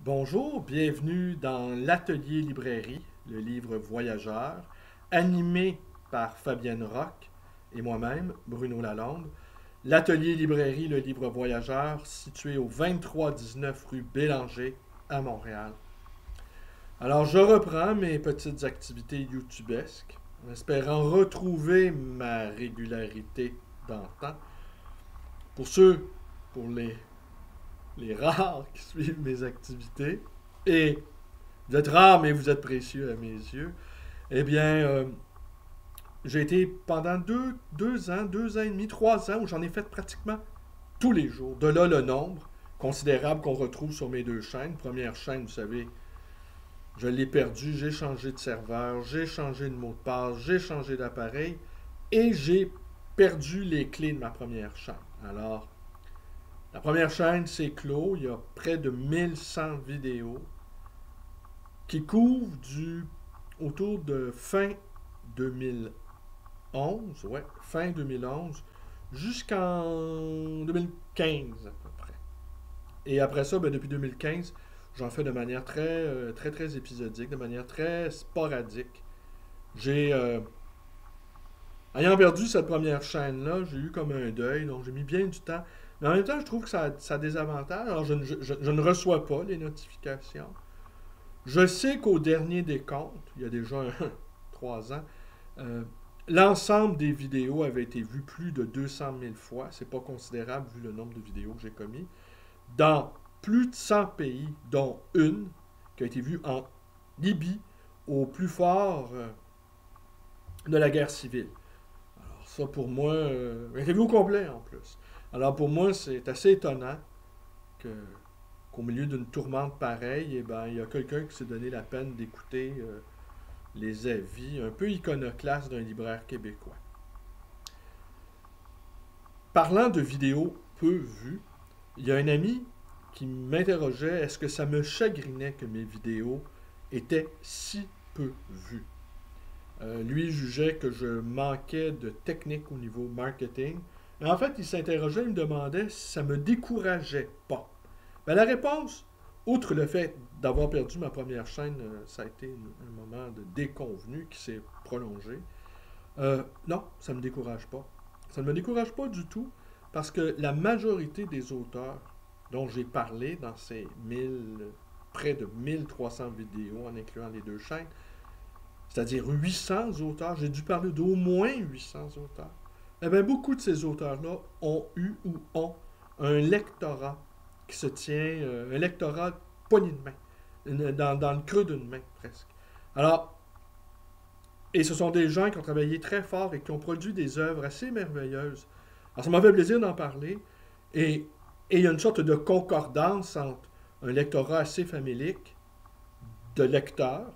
Bonjour, bienvenue dans l'Atelier Librairie, le livre voyageur, animé par Fabienne Roch et moi-même, Bruno Lalonde. L'Atelier Librairie, le livre voyageur, situé au 2319 rue Bélanger à Montréal. Alors, je reprends mes petites activités youtubesques, en espérant retrouver ma régularité d'antan. Pour ceux, pour les rares qui suivent mes activités, et vous êtes rares, mais vous êtes précieux à mes yeux. Eh bien, j'ai été pendant deux ans, 2 ans et demi, 3 ans, où j'en ai fait pratiquement tous les jours. De là le nombre considérable qu'on retrouve sur mes deux chaînes. Première chaîne, vous savez, je l'ai perdu, j'ai changé de serveur, j'ai changé de mot de passe, j'ai changé d'appareil et j'ai perdu les clés de ma première chaîne. Alors, la première chaîne, c'est clos. Il y a près de 1100 vidéos qui couvrent autour de fin 2011, ouais, fin 2011, jusqu'en 2015 à peu près. Et après ça, ben, depuis 2015, j'en fais de manière très épisodique, de manière très sporadique. J'ai, ayant perdu cette première chaîne-là, j'ai eu comme un deuil, donc j'ai mis bien du temps. Mais en même temps, je trouve que ça a des avantages. Alors, je ne reçois pas les notifications. Je sais qu'au dernier décompte, il y a déjà 3 ans, euh, l'ensemble des vidéos avait été vu plus de 200 000 fois. C'est pas considérable vu le nombre de vidéos que j'ai commis. Dans plus de 100 pays, dont une qui a été vue en Libye, au plus fort de la guerre civile. Alors ça pour moi, interview au complet en plus. Alors pour moi, c'est assez étonnant que qu'au milieu d'une tourmente pareille, eh ben, il y a quelqu'un qui s'est donné la peine d'écouter les avis un peu iconoclastes d'un libraire québécois. Parlant de vidéos peu vues, il y a un ami qui m'interrogeait est-ce que ça me chagrinait que mes vidéos étaient si peu vues. Lui jugeait que je manquais de technique au niveau marketing. Et en fait, il s'interrogeait, il me demandait si ça me décourageait pas. Ben, la réponse, outre le fait d'avoir perdu ma première chaîne, ça a été un moment de déconvenu qui s'est prolongé. Non, ça ne me décourage pas. Ça ne me décourage pas du tout parce que la majorité des auteurs dont j'ai parlé dans ces près de 1300 vidéos en incluant les deux chaînes, c'est-à-dire 800 auteurs, j'ai dû parler d'au moins 800 auteurs. Eh bien, beaucoup de ces auteurs-là ont eu ou ont un lectorat qui se tient, un lectorat poignée de main, dans le creux d'une main presque. Alors, et ce sont des gens qui ont travaillé très fort et qui ont produit des œuvres assez merveilleuses. Alors, ça m'a fait plaisir d'en parler. Et, et il y a une sorte de concordance entre un lectorat assez famélique, de lecteurs,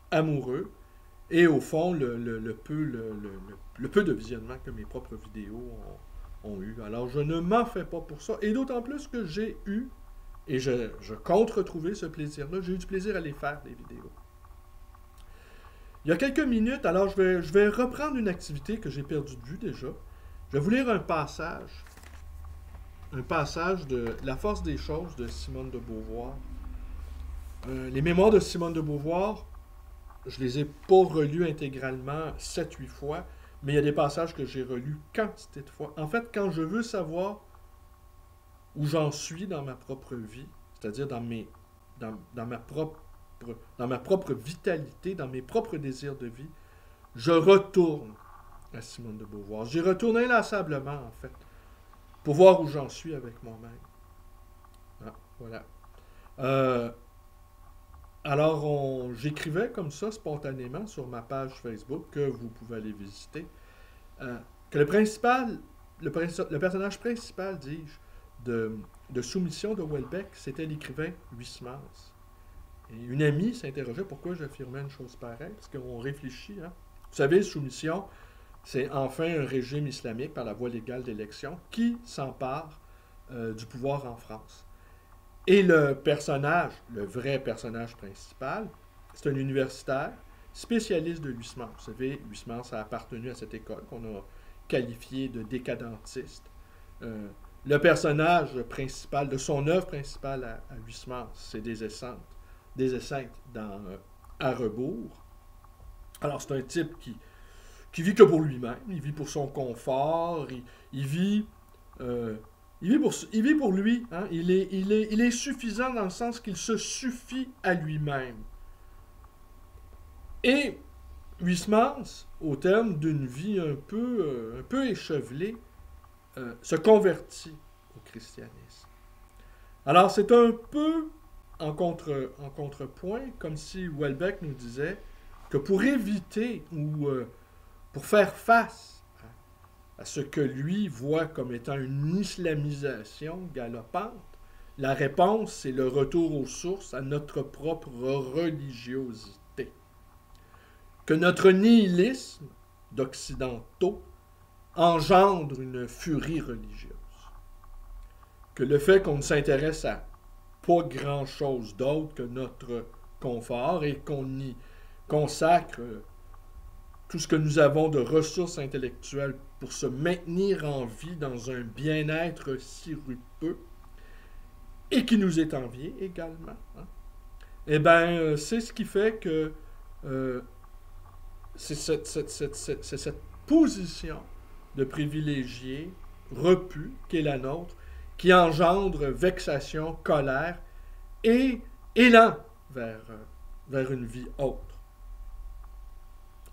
amoureux, et au fond, le peu de visionnement que mes propres vidéos ont eu. Alors, je ne m'en fais pas pour ça. Et d'autant plus que j'ai eu, et je compte retrouver ce plaisir-là, j'ai eu du plaisir à les faire, les vidéos. Il y a quelques minutes, alors je vais reprendre une activité que j'ai perdue de vue déjà. Je vais vous lire un passage de La force des choses de Simone de Beauvoir. Les mémoires de Simone de Beauvoir, je les ai pas relus intégralement 7-8 fois, mais il y a des passages que j'ai relus quantité de fois. En fait, quand je veux savoir où j'en suis dans ma propre vie, c'est-à-dire dans ma propre vitalité, dans mes propres désirs de vie, je retourne à Simone de Beauvoir. J'y retourne inlassablement, en fait, pour voir où j'en suis avec moi-même. Ah, voilà. Euh, alors, j'écrivais comme ça spontanément sur ma page Facebook, que vous pouvez aller visiter, que le personnage principal, dis-je, de Soumission de Welbeck, c'était l'écrivain Huysmans. Et une amie s'interrogeait pourquoi j'affirmais une chose pareille, parce qu'on réfléchit. Hein. Vous savez, Soumission, c'est enfin un régime islamique par la voie légale d'élection qui s'empare du pouvoir en France. Et le personnage, le vrai personnage principal, c'est un universitaire spécialiste de Huysmans. Vous savez, Huysmans a appartenu à cette école qu'on a qualifiée de décadentiste. le personnage principal de son œuvre principale à Huysmans, c'est des esseintes dans À rebours. Alors, c'est un type qui vit que pour lui-même, il vit pour son confort, il vit, il vit pour lui. Hein? Il est suffisant dans le sens qu'il se suffit à lui-même. Et Huysmans, au terme d'une vie un peu échevelée, se convertit au christianisme. Alors, c'est un peu en contrepoint, comme si Houellebecq nous disait que pour éviter ou pour faire face à ce que lui voit comme étant une islamisation galopante, la réponse, c'est le retour aux sources, à notre propre religiosité. Que notre nihilisme d'occidentaux engendre une furie religieuse. Que le fait qu'on ne s'intéresse à pas grand-chose d'autre que notre confort et qu'on y consacre tout ce que nous avons de ressources intellectuelles pour se maintenir en vie dans un bien-être sirupeux et qui nous est envié également. Hein? Eh bien, c'est ce qui fait que c'est cette position de privilégié repu qui est la nôtre qui engendre vexation, colère et élan vers une vie autre.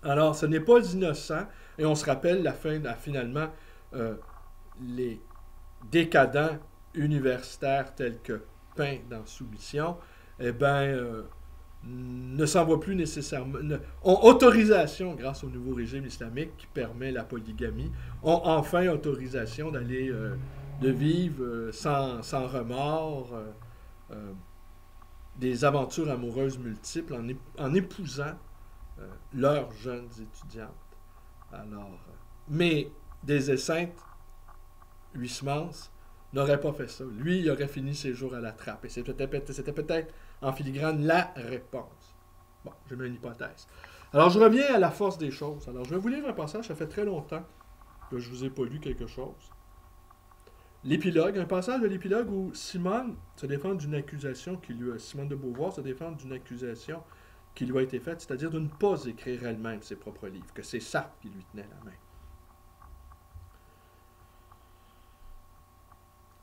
Alors, ce n'est pas innocent, et on se rappelle finalement les décadents universitaires tels que Pain dans Soumission, eh bien, ne s'en voit plus nécessairement, ont autorisation, grâce au nouveau régime islamique qui permet la polygamie, ont enfin autorisation d'aller, de vivre sans remords, des aventures amoureuses multiples en épousant leurs jeunes étudiantes. Alors, mais des esseintes, Huysmans n'aurait pas fait ça. Lui, il aurait fini ses jours à la trappe. Et c'était peut-être en filigrane la réponse. Bon, j'ai mis une hypothèse. Alors, je reviens à la force des choses. Alors, je vais vous lire un passage, ça fait très longtemps que je ne vous ai pas lu quelque chose. L'épilogue, un passage de l'épilogue où Simone se défend d'une accusation Simone de Beauvoir se défend d'une accusation qui lui a été faite, c'est-à-dire de ne pas écrire elle-même ses propres livres, que c'est Sartre qui lui tenait la main.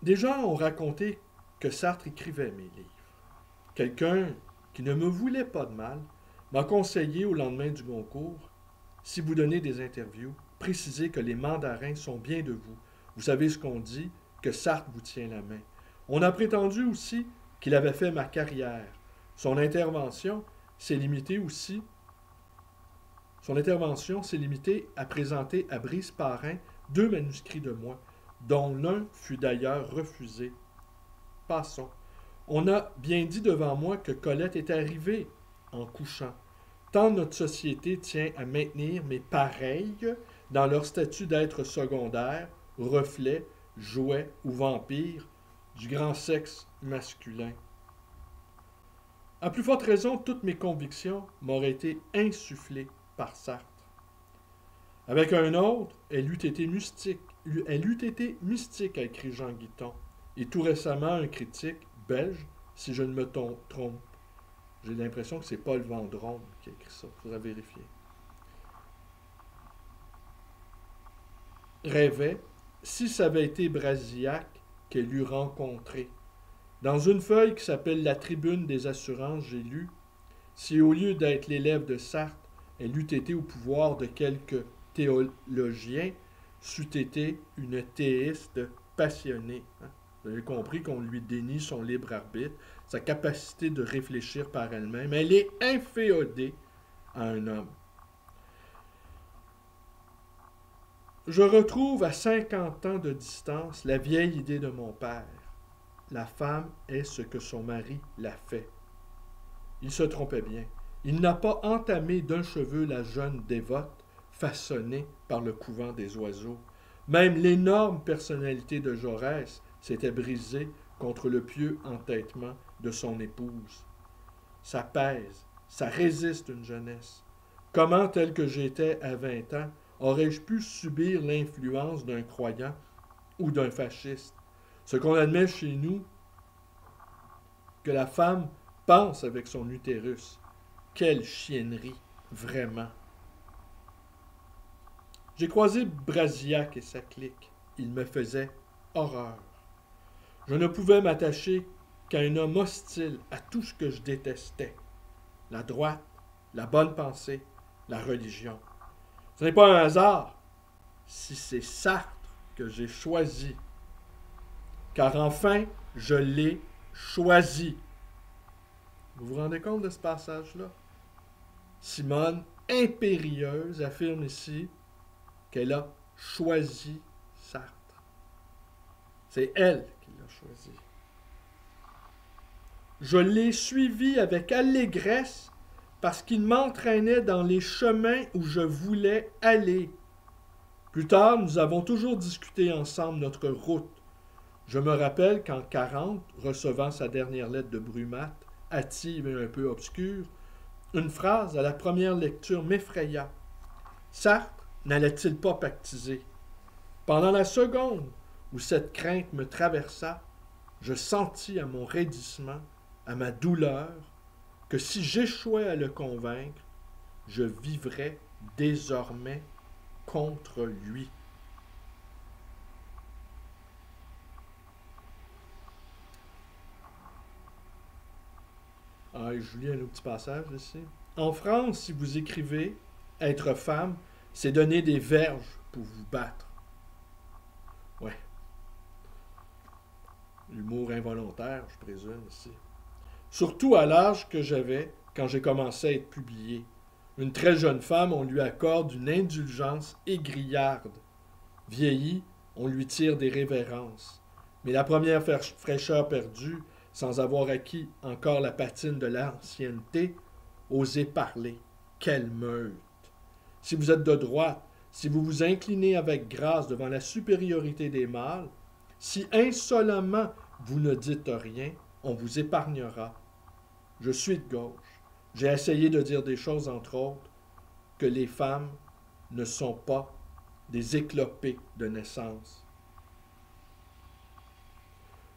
Des gens ont raconté que Sartre écrivait mes livres. Quelqu'un qui ne me voulait pas de mal m'a conseillé au lendemain du Goncourt, si vous donnez des interviews, précisez que les mandarins sont bien de vous. Vous savez ce qu'on dit, que Sartre vous tient la main. On a prétendu aussi qu'il avait fait ma carrière. Son intervention s'est limitée à présenter à Brice Parrain 2 manuscrits de moi, dont l'un fut d'ailleurs refusé. Passons. On a bien dit devant moi que Colette est arrivée en couchant. Tant notre société tient à maintenir mes pareils dans leur statut d'être secondaire, reflet, jouet ou vampire du grand sexe masculin. À plus forte raison, toutes mes convictions m'auraient été insufflées par Sartre. Avec un autre, elle eût été mystique, a écrit Jean Guiton. Et tout récemment, un critique belge, si je ne me trompe. J'ai l'impression que c'est Paul Vendôme qui a écrit ça. Il faudra vérifier. Rêvait, si ça avait été Brasillac qu'elle eût rencontré. Dans une feuille qui s'appelle La Tribune des assurances, j'ai lu « Si au lieu d'être l'élève de Sartre, elle eût été au pouvoir de quelques théologiens, c'eût été une théiste passionnée. » Vous avez compris qu'on lui dénie son libre arbitre, sa capacité de réfléchir par elle-même. Elle est inféodée à un homme. Je retrouve à 50 ans de distance la vieille idée de mon père. La femme est ce que son mari l'a fait. Il se trompait bien. Il n'a pas entamé d'un cheveu la jeune dévote, façonnée par le couvent des oiseaux. Même l'énorme personnalité de Jaurès s'était brisée contre le pieux entêtement de son épouse. Ça pèse, ça résiste une jeunesse. Comment, tel que j'étais à 20 ans, aurais-je pu subir l'influence d'un croyant ou d'un fasciste? Ce qu'on admet chez nous, que la femme pense avec son utérus. Quelle chiennerie, vraiment. J'ai croisé Brasillac et sa clique. Il me faisait horreur. Je ne pouvais m'attacher qu'à un homme hostile à tout ce que je détestais. La droite, la bonne pensée, la religion. Ce n'est pas un hasard si c'est Sartre que j'ai choisi. Car enfin, je l'ai choisi. Vous vous rendez compte de ce passage-là? Simone, impérieuse, affirme ici qu'elle a choisi Sartre. C'est elle qui l'a choisi. Je l'ai suivi avec allégresse parce qu'il m'entraînait dans les chemins où je voulais aller. Plus tard, nous avons toujours discuté ensemble notre route. Je me rappelle qu'en 40, recevant sa dernière lettre de Brumat, hâtive et un peu obscure, une phrase à la première lecture m'effraya. Sartre n'allait-il pas pactiser? Pendant la seconde où cette crainte me traversa, je sentis à mon raidissement, à ma douleur, que si j'échouais à le convaincre, je vivrais désormais contre lui. Ah, je lis un autre petit passage ici. En France, si vous écrivez « être femme », c'est donner des verges pour vous battre. Ouais. L'humour involontaire, je présume, ici. Surtout à l'âge que j'avais quand j'ai commencé à être publié. Une très jeune femme, on lui accorde une indulgence égrillarde. Vieillie, on lui tire des révérences. Mais la première fraîcheur perdue, sans avoir acquis encore la patine de l'ancienneté, osez parler. Quelle meute! Si vous êtes de droite, si vous vous inclinez avec grâce devant la supériorité des mâles, si insolemment vous ne dites rien, on vous épargnera. Je suis de gauche. J'ai essayé de dire des choses, entre autres, que les femmes ne sont pas des éclopées de naissance.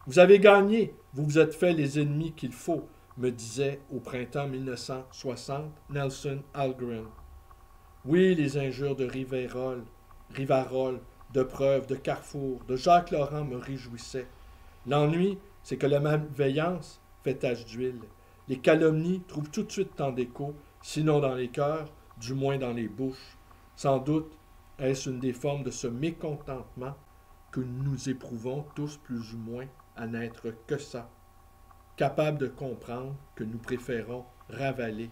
Vous avez gagné, vous vous êtes fait les ennemis qu'il faut, me disait au printemps 1960 Nelson Algren. Oui, les injures de Rivarol, de Preuve, de Carrefour, de Jacques Laurent me réjouissaient. L'ennui, c'est que la malveillance fait tache d'huile. Les calomnies trouvent tout de suite tant d'écho, sinon dans les cœurs, du moins dans les bouches. Sans doute est-ce une des formes de ce mécontentement que nous éprouvons tous plus ou moins à n'être que ça, capables de comprendre que nous préférons ravaler.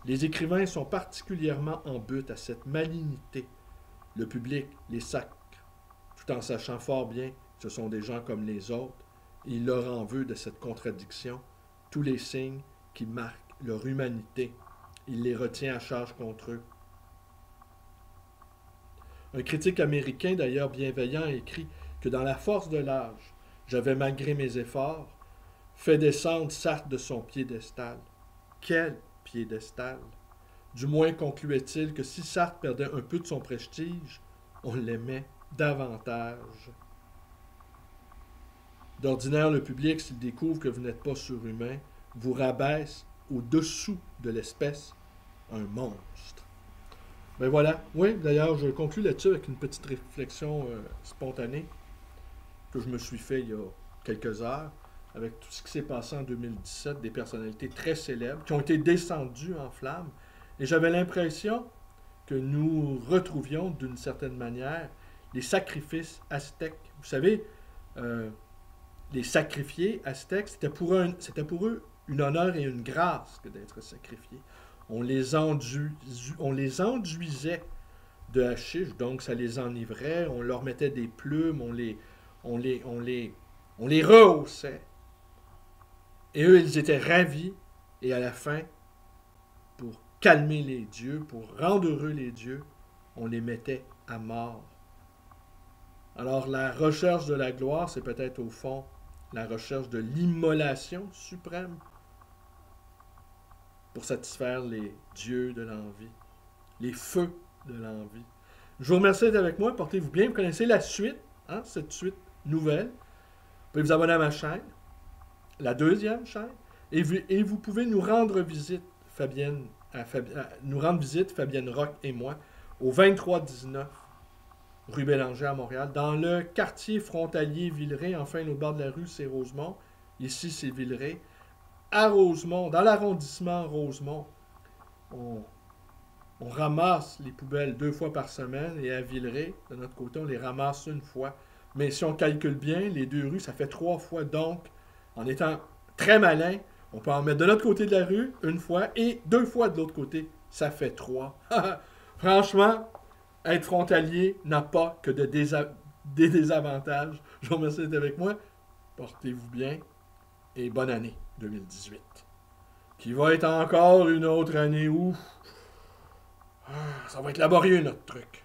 Les écrivains sont particulièrement en butte à cette malignité. Le public les sacre, tout en sachant fort bien que ce sont des gens comme les autres, et il leur en veut de cette contradiction, tous les signes qui marquent leur humanité. Il les retient à charge contre eux. Un critique américain, d'ailleurs bienveillant, a écrit que dans la force de l'âge, j'avais, malgré mes efforts, fait descendre Sartre de son piédestal. Quel piédestal! Du moins concluait-il que si Sartre perdait un peu de son prestige, on l'aimait davantage. D'ordinaire, le public, s'il découvre que vous n'êtes pas surhumain, vous rabaisse au-dessous de l'espèce un monstre. Ben voilà. Oui, d'ailleurs, je conclue là-dessus avec une petite réflexion spontanée que je me suis fait il y a quelques heures, avec tout ce qui s'est passé en 2017, des personnalités très célèbres qui ont été descendues en flammes. Et j'avais l'impression que nous retrouvions d'une certaine manière les sacrifices aztèques. Vous savez, les sacrifiés aztèques, c'était pour eux une honneur et une grâce que d'être sacrifiés. On les enduisait de hashish, donc ça les enivrait, on leur mettait des plumes, on les rehaussait. Et eux, ils étaient ravis, et à la fin, pour calmer les dieux, pour rendre heureux les dieux, on les mettait à mort. Alors la recherche de la gloire, c'est peut-être au fond la recherche de l'immolation suprême pour satisfaire les dieux de l'envie, les feux de l'envie. Je vous remercie d'être avec moi, portez-vous bien, vous connaissez la suite, cette suite nouvelle. pouvez vous abonner à ma chaîne, la deuxième chaîne, et vous pouvez nous rendre visite, Fabienne Roch et moi, au 2319 rue Bélanger à Montréal, dans le quartier frontalier Villeray. Enfin, au bord de la rue, c'est Rosemont. Ici, c'est Villeray. À Rosemont, dans l'arrondissement Rosemont, on ramasse les poubelles 2 fois par semaine, et à Villeray, de notre côté, on les ramasse 1 fois. Mais si on calcule bien, les 2 rues, ça fait 3 fois. Donc, en étant très malin, on peut en mettre de notre côté de la rue 1 fois et 2 fois de l'autre côté. Ça fait 3. Franchement, être frontalier n'a pas que des désavantages. Je vous remercie d'être avec moi. Portez-vous bien et bonne année 2018. Qui va être encore une autre année où ça va être laborieux notre truc.